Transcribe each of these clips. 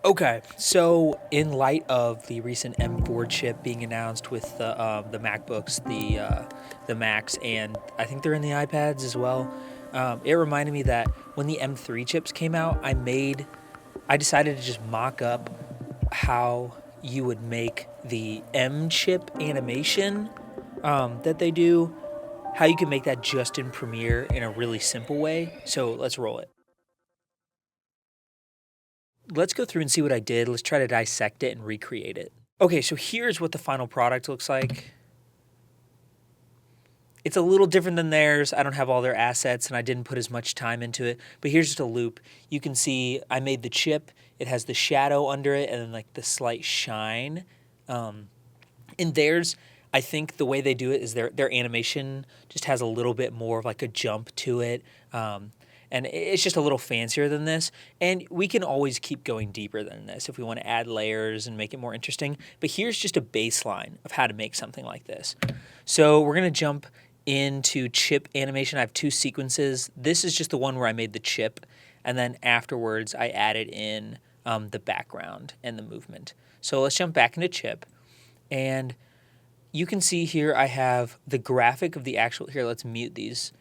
Okay, so in light of the recent M4 chip being announced with the MacBooks, the Macs, and I think they're in the iPads as well, it reminded me that when the M3 chips came out, I decided to just mock up how you would make the M chip animation that they do, how you can make that just in Premiere in a really simple way. So let's roll it. Let's go through and see what I did. Let's try to dissect it and recreate it. Okay, so here's what the final product looks like. It's a little different than theirs. I don't have all their assets and I didn't put as much time into it, but here's just a loop. You can see I made the chip. It has the shadow under it and then like the slight shine. In theirs, I think the way they do it is their animation just has a little bit more of like a jump to it. And it's just a little fancier than this. And we can always keep going deeper than this if we want to add layers and make it more interesting. But here's just a baseline of how to make something like this. So we're going to jump into chip animation. I have two sequences. This is just the one where I made the chip. And then afterwards, I added in the background and the movement. So let's jump back into chip. And you can see here I have the graphic of the actual, here, let's mute these.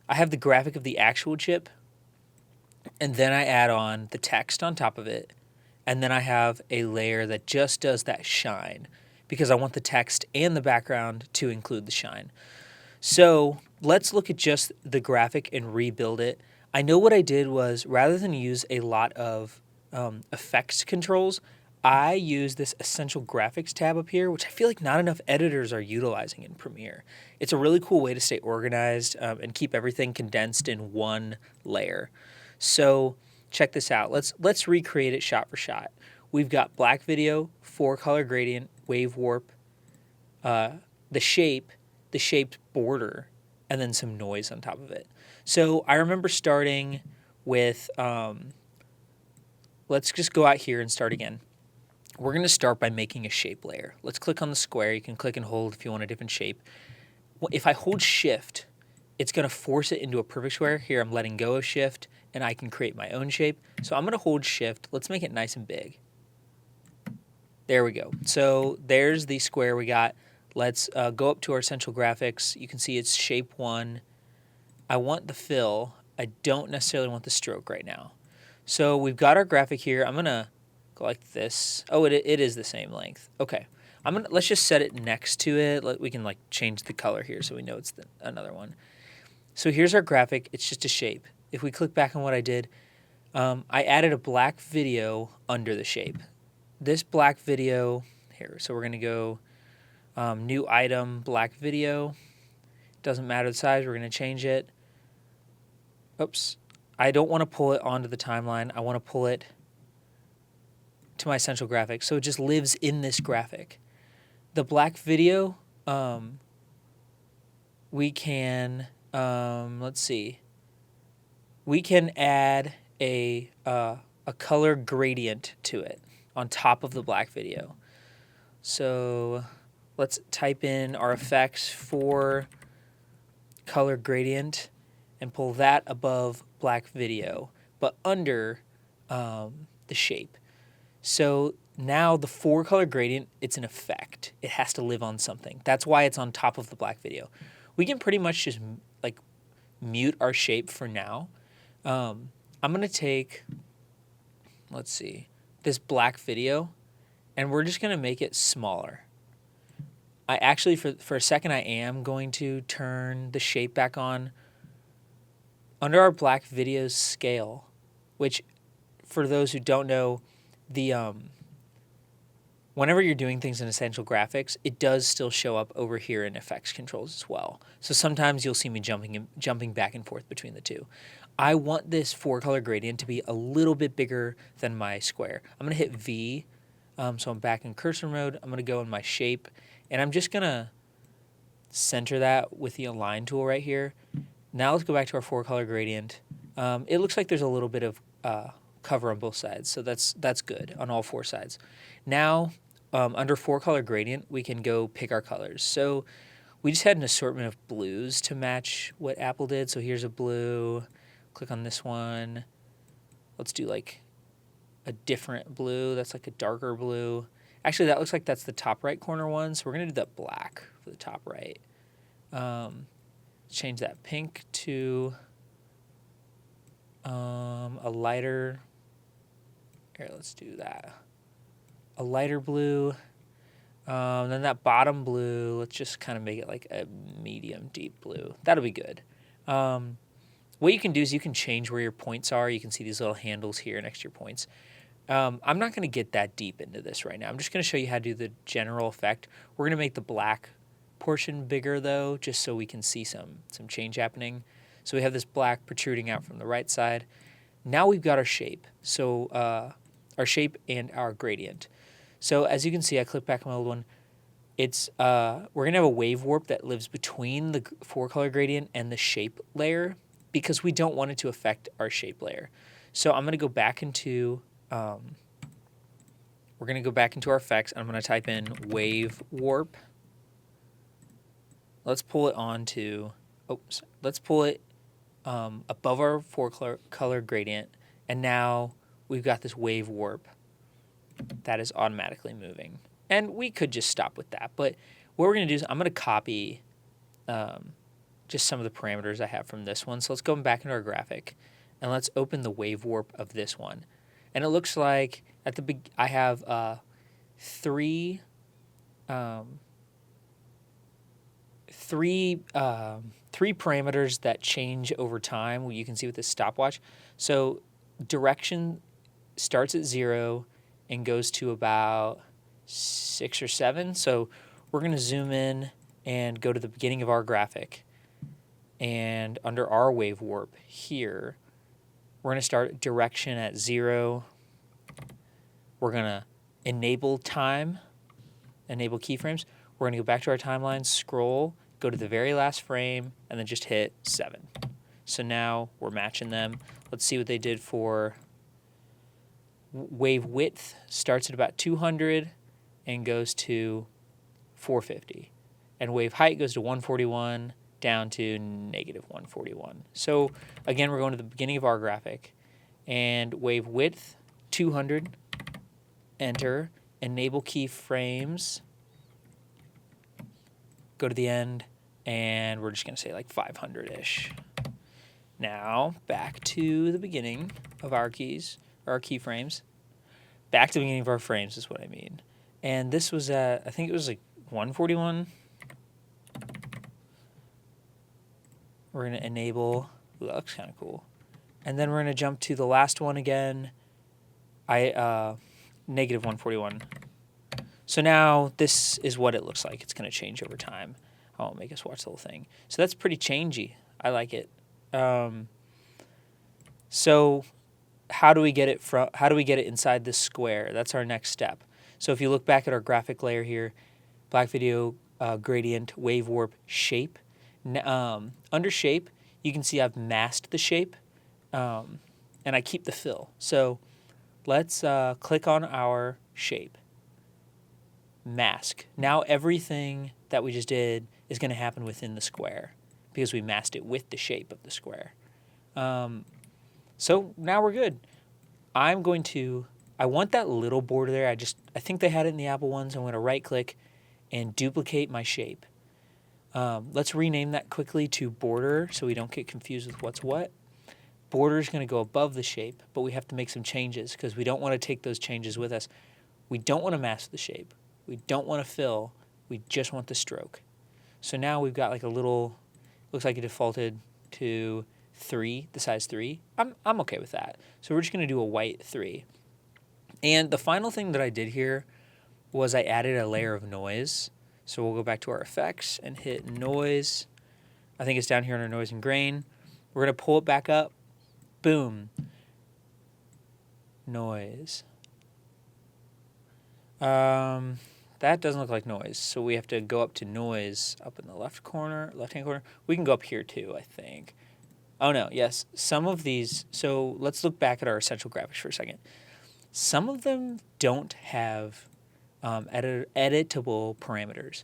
I have the graphic of the actual chip, and then I add on the text on top of it, and then I have a layer that just does that shine because I want the text and the background to include the shine. So let's look at just the graphic and rebuild it. I know what I did was rather than use a lot of effects controls, I use this Essential Graphics tab up here, which I feel like not enough editors are utilizing in Premiere. It's a really cool way to stay organized and keep everything condensed in one layer. So check this out. Let's recreate it shot for shot. We've got black video, 4-color gradient, wave warp, the shape, the shaped border, and then some noise on top of it. So I remember starting with, let's just go out here and start again. We're going to start by making a shape layer. Let's click on the square. You can click and hold if you want a different shape. If I hold shift, it's going to force it into a perfect square. Here I'm letting go of shift and I can create my own shape. So I'm going to hold shift. Let's make it nice and big. There we go. So there's the square we got. Let's go up to our Essential Graphics. You can see it's shape 1. I want the fill. I don't necessarily want the stroke right now. So we've got our graphic here. I'm going to go like this. Oh, it is the same length. Okay. Let's just set it next to it. We can like change the color here so we know it's another one. So here's our graphic. It's just a shape. If we click back on what I did, I added a black video under the shape. This black video here. So we're going to go new item, black video. Doesn't matter the size. We're going to change it. Oops. I don't want to pull it onto the timeline. I want to pull it to my Essential Graphics. So it just lives in this graphic. The black video, we can, let's see. We can add a color gradient to it on top of the black video. So let's type in our effects for color gradient and pull that above black video, but under the shape. So now the 4-color gradient, it's an effect. It has to live on something. That's why it's on top of the black video. We can pretty much just like mute our shape for now. I'm going to take, let's see, this black video, and we're just going to make it smaller. I actually, for a second, I am going to turn the shape back on. Under our black video's scale, which for those who don't know, the whenever you're doing things in Essential Graphics, it does still show up over here in effects controls as well. So sometimes you'll see me jumping back and forth between the two. I want this 4-color gradient to be a little bit bigger than my square. I'm going to hit V, so I'm back in cursor mode. I'm going to go in my shape, and I'm just going to center that with the align tool right here. Now let's go back to our 4-color gradient. It looks like there's a little bit of cover on both sides, so that's good on all 4 sides. Now, under 4-color gradient, we can go pick our colors. So we just had an assortment of blues to match what Apple did. So here's a blue. Click on this one. Let's do like a different blue. That's like a darker blue. Actually, that looks like that's the top right corner one. So we're going to do that black for the top right. Change that pink to a lighter. Here, let's do that. A lighter blue. Then that bottom blue, let's just kind of make it like a medium deep blue. That'll be good. What you can do is you can change where your points are. You can see these little handles here next to your points. I'm not going to get that deep into this right now. I'm just going to show you how to do the general effect. We're going to make the black portion bigger though, just so we can see some change happening. So we have this black protruding out from the right side. Now we've got our shape. So our shape and our gradient. So as you can see, I click back on my old one. It's we're going to have a wave warp that lives between the 4-color gradient and the shape layer because we don't want it to affect our shape layer. So I'm going to go back into we're going to go back into our effects. I'm going to type in wave warp. Let's pull it onto, let's pull it above our 4-color gradient. And now we've got this wave warp that is automatically moving. And we could just stop with that. But what we're going to do is I'm going to copy just some of the parameters I have from this one. So let's go back into our graphic and let's open the wave warp of this one. And it looks like at the I have three parameters that change over time. You can see with this stopwatch. So direction starts at 0 and goes to about 6 or 7. So we're going to zoom in and go to the beginning of our graphic. And under our wave warp here, we're going to start direction at 0. We're going to enable time, enable keyframes. We're going to go back to our timeline, scroll, go to the very last frame, and then just hit 7. So now we're matching them. Let's see what they did for wave width. Starts at about 200 and goes to 450. And wave height goes to 141 down to negative 141. So again, we're going to the beginning of our graphic. And wave width, 200. Enter. Enable keyframes. Go to the end. And we're just going to say like 500-ish. Now, back to the beginning of our keys, or our keyframes. Back to the beginning of our frames is what I mean. And this was at, I think it was like 141. We're going to enable, ooh, that looks kind of cool. And then we're going to jump to the last one again, negative 141. So now this is what it looks like. It's going to change over time. I won't make us watch the whole thing. So that's pretty changey. I like it. So how do we get it inside this square? That's our next step. So if you look back at our graphic layer here, black video, gradient, wave warp, shape. Under shape, you can see I've masked the shape, and I keep the fill. So let's click on our shape. Mask. Now everything that we just did is going to happen within the square because we masked it with the shape of the square. So now we're good. I want that little border there. I think they had it in the Apple ones. I'm going to right click and duplicate my shape. Let's rename that quickly to border so we don't get confused with what's what. Border is going to go above the shape, but we have to make some changes because we don't want to take those changes with us. We don't want to mask the shape. We don't want to fill. We just want the stroke. So now we've got like a little, looks like it defaulted to 3, the size 3. I'm okay with that. So we're just going to do a white 3. And the final thing that I did here was I added a layer of noise. So we'll go back to our effects and hit noise. I think it's down here under noise and grain. We're going to pull it back up. Boom. Noise. That doesn't look like noise. So we have to go up to noise up in the left-hand corner. We can go up here too, I think. Oh no, yes. Some of these, so let's look back at our essential graphics for a second. Some of them don't have editable parameters.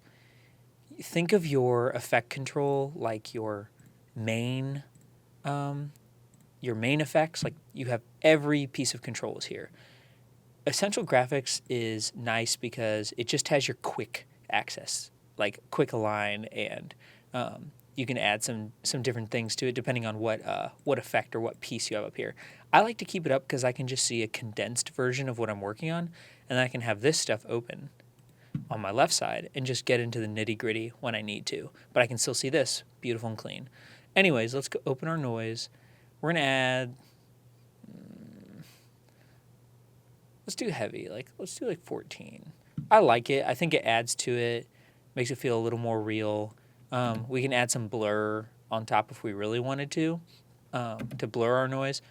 Think of your effect control like your main effects. Like you have every piece of controls here. Essential Graphics is nice because it just has your quick access, like quick align, and you can add some different things to it depending on what effect or what piece you have up here. I like to keep it up because I can just see a condensed version of what I'm working on, and then I can have this stuff open on my left side and just get into the nitty gritty when I need to. But I can still see this beautiful and clean. Anyways, let's go open our noise. We're gonna add. Let's do heavy. Let's do 14. I like it. I think it adds to it, makes it feel a little more real. We can add some blur on top if we really wanted to blur our noise.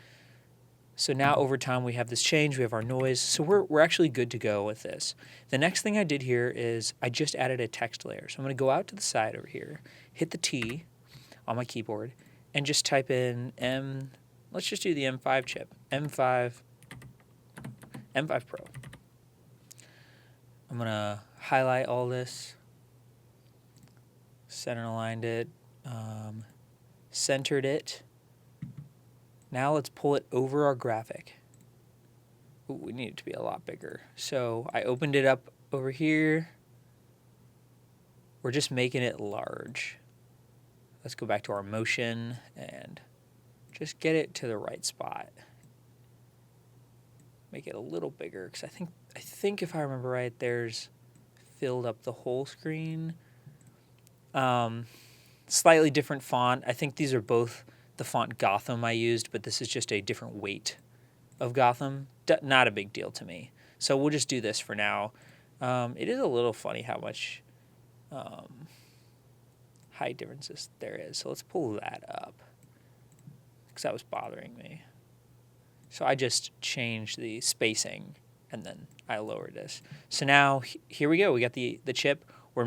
So now over time we have this change, we have our noise, so we're actually good to go with this. The next thing I did here is I just added a text layer. So I'm going to go out to the side over here, hit the T on my keyboard, and just type in let's just do the M5 chip, M5 Pro. I'm going to highlight all this, center aligned it, centered it. Now let's pull it over our graphic. Ooh, we need it to be a lot bigger. So I opened it up over here. We're just making it large. Let's go back to our motion and just get it to the right spot. Make it a little bigger because I think if I remember right, there's filled up the whole screen. Slightly different font. I think these are both the font Gotham I used, but this is just a different weight of Gotham. Not a big deal to me. So we'll just do this for now. It is a little funny how much height differences there is. So let's pull that up because that was bothering me. So I just changed the spacing and then I lowered this. So now here we go. We got the chip. We're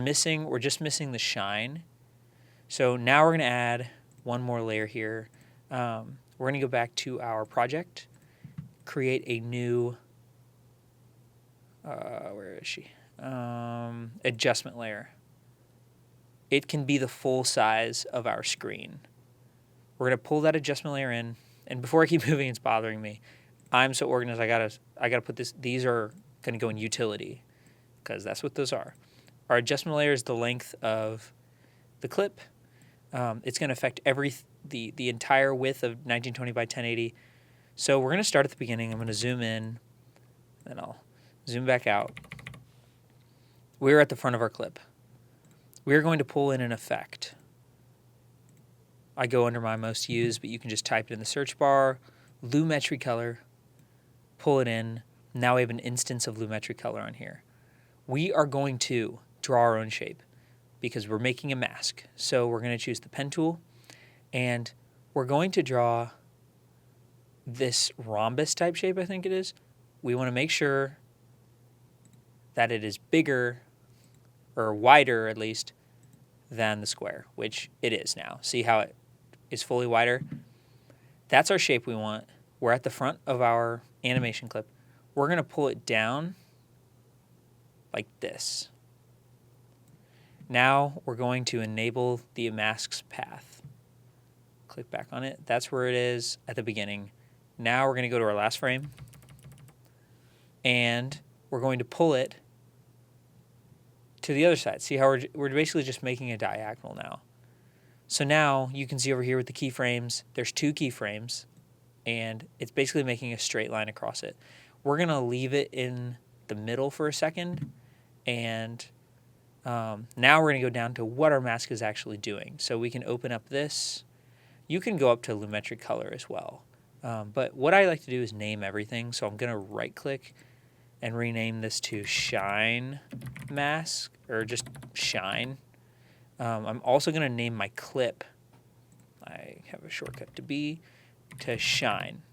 just missing the shine. So now we're going to add one more layer here. We're going to go back to our project, create a new, where is she? Adjustment layer. It can be the full size of our screen. We're going to pull that adjustment layer in. And before I keep moving, it's bothering me. I'm so organized. I gotta put this. These are going to go in utility because that's what those are. Our adjustment layer is the length of the clip. It's going to affect the entire width of 1920 by 1080. So we're going to start at the beginning. I'm going to zoom in, then I'll zoom back out. We're at the front of our clip. We're going to pull in an effect. I go under my most used, but you can just type it in the search bar, Lumetri Color, pull it in. Now we have an instance of Lumetri Color on here. We are going to draw our own shape because we're making a mask. So we're going to choose the pen tool, and we're going to draw this rhombus type shape, I think it is. We want to make sure that it is bigger, or wider at least, than the square, which it is now. See how it is fully wider? That's our shape we want. We're at the front of our animation clip. We're going to pull it down like this. Now we're going to enable the mask's path. Click back on it. That's where it is at the beginning. Now we're going to go to our last frame, and we're going to pull it to the other side. See how we're basically just making a diagonal now. So now you can see over here with the keyframes, there's 2 keyframes, and it's basically making a straight line across it. We're going to leave it in the middle for a second, and now we're going to go down to what our mask is actually doing. So we can open up this. You can go up to Lumetri Color as well. But what I like to do is name everything. So I'm going to right-click and rename this to Shine Mask, or just Shine. I'm also going to name my clip. I have a shortcut to Shine.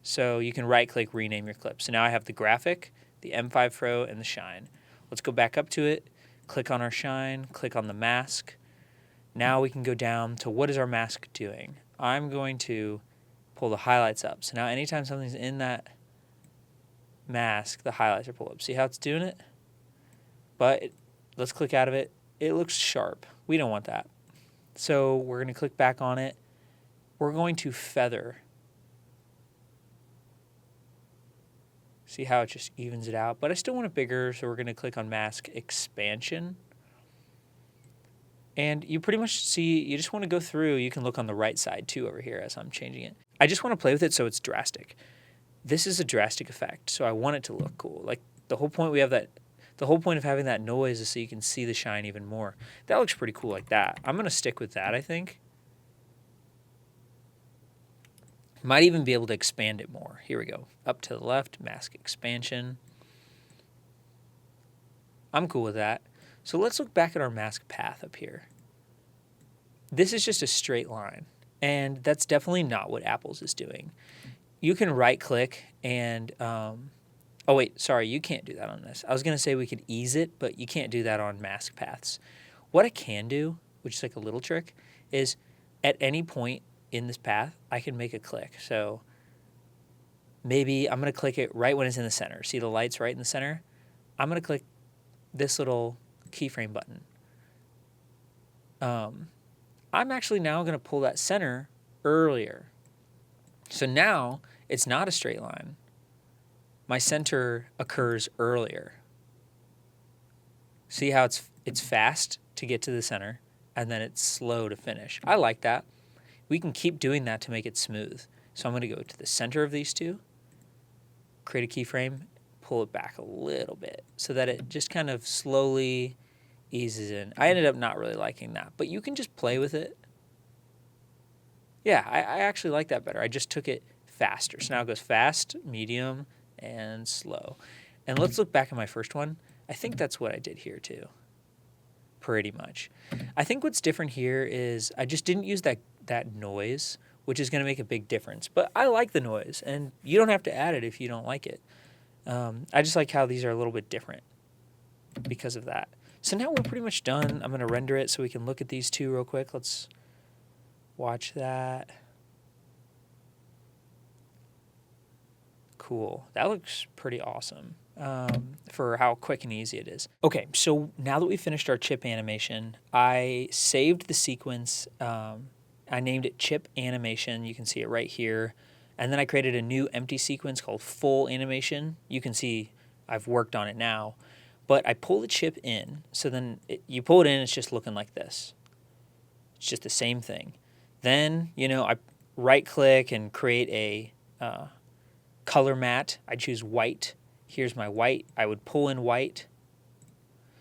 So you can right-click, rename your clip. So now I have the graphic, the M5 Pro, and the Shine. Let's go back up to it. Click on our Shine, click on the mask. Now we can go down to what is our mask doing. I'm going to pull the highlights up. So now anytime something's in that mask, the highlights are pulled up. See how it's doing it? But let's click out of it. It looks sharp. We don't want that. So we're going to click back on it. We're going to feather. See how it just evens it out? But I still want it bigger, so we're going to click on Mask Expansion. And you pretty much see, you just want to go through. You can look on the right side too over here as I'm changing it. I just want to play with it so it's drastic. This is a drastic effect, so I want it to look cool. Like the whole point the whole point of having that noise is so you can see the shine even more. That looks pretty cool like that. I'm going to stick with that, I think. Might even be able to expand it more. Here we go. Up to the left, Mask Expansion. I'm cool with that. So let's look back at our mask path up here. This is just a straight line, and that's definitely not what Apple's is doing. You can right click and, oh wait, sorry, you can't do that on this. I was going to say we could ease it, but you can't do that on mask paths. What I can do, which is like a little trick, is at any point in this path, I can make a click. So maybe I'm going to click it right when it's in the center. See the lights right in the center? I'm going to click this little keyframe button. I'm actually now going to pull that center earlier. So now it's not a straight line. My center occurs earlier. See how it's fast to get to the center, and then it's slow to finish. I like that. We can keep doing that to make it smooth. So I'm going to go to the center of these two, create a keyframe, pull it back a little bit so that it just kind of slowly eases in. I ended up not really liking that, but you can just play with it. Yeah, I actually like that better. I just took it faster. So now it goes fast, medium, and slow. And let's look back at my first one. I think that's what I did here too. Pretty much. I think what's different here is I just didn't use that noise, which is going to make a big difference. But I like the noise, and you don't have to add it if you don't like it. I just like how these are a little bit different because of that. So now we're pretty much done. I'm going to render it so we can look at these two real quick. Let's watch that. Cool. That looks pretty awesome for how quick and easy it is. Okay, so now that we finished our chip animation, I saved the sequence. I named it chip animation. You can see it right here. And then I created a new empty sequence called full animation. You can see I've worked on it now. But I pull the chip in, so then you pull it in, it's just looking like this. It's just the same thing. Then, I right-click and create a color matte. I choose white. Here's my white. I would pull in white.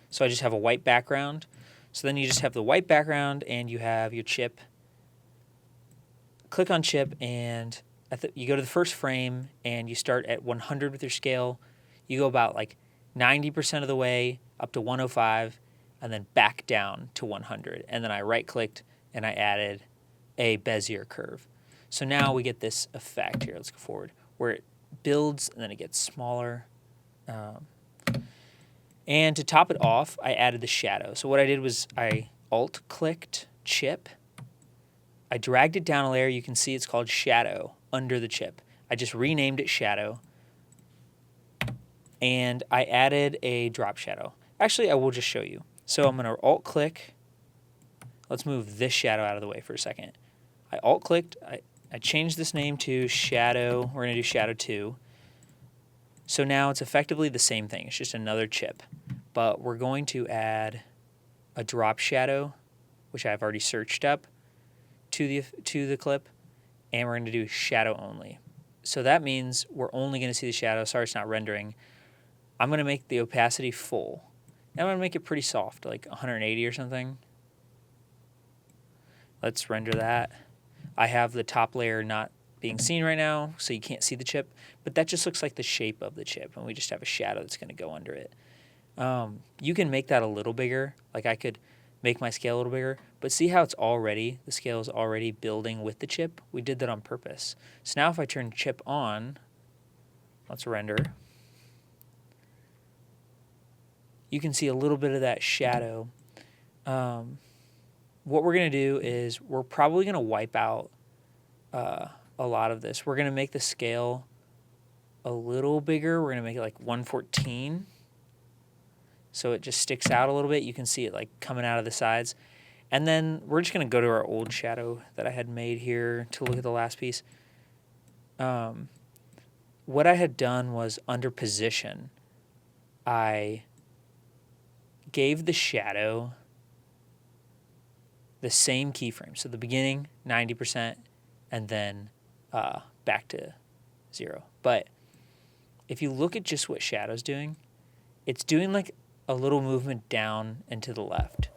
So I just have a white background. So then you just have the white background, and you have your chip. Click on chip, and you go to the first frame, and you start at 100 with your scale. You go about like 90% of the way up to 105, and then back down to 100. And then I right-clicked, and I added a Bezier curve. So now we get this effect here. Let's go forward, where it builds, and then it gets smaller. And to top it off, I added the shadow. So what I did was I Alt-clicked chip. I dragged it down a layer. You can see it's called shadow under the chip. I just renamed it shadow. And I added a drop shadow. Actually, I will just show you. So I'm going to Alt-click. Let's move this shadow out of the way for a second. I Alt-clicked. I changed this name to shadow. We're going to do shadow 2. So now it's effectively the same thing. It's just another chip. But we're going to add a drop shadow, which I've already searched up, to the clip. And we're going to do shadow only. So that means we're only going to see the shadow. Sorry, it's not rendering. I'm going to make the opacity full. And I'm going to make it pretty soft, like 180 or something. Let's render that. I have the top layer not being seen right now, so you can't see the chip. But that just looks like the shape of the chip, and we just have a shadow that's going to go under it. You can make that a little bigger. Like I could make my scale a little bigger. But see how the scale is already building with the chip? We did that on purpose. So now if I turn chip on, let's render. You can see a little bit of that shadow. What we're going to do is we're probably going to wipe out a lot of this. We're going to make the scale a little bigger. We're going to make it like 114. So it just sticks out a little bit. You can see it like coming out of the sides. And then we're just going to go to our old shadow that I had made here to look at the last piece. what I had done was under position, I gave the shadow the same keyframe. So the beginning, 90%, and then back to 0. But if you look at just what shadow's doing, it's doing like a little movement down and to the left.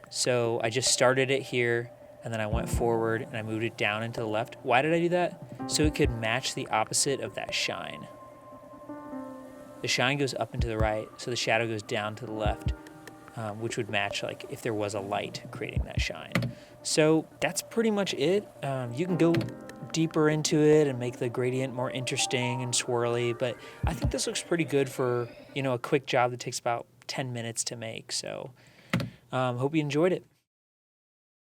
So I just started it here, and then I went forward, and I moved it down and to the left. Why did I do that? So it could match the opposite of that shine. The shine goes up and to the right, so the shadow goes down to the left, which would match like if there was a light creating that shine. So that's pretty much it. You can go deeper into it and make the gradient more interesting and swirly, but I think this looks pretty good for, a quick job that takes about 10 minutes to make. So hope you enjoyed it.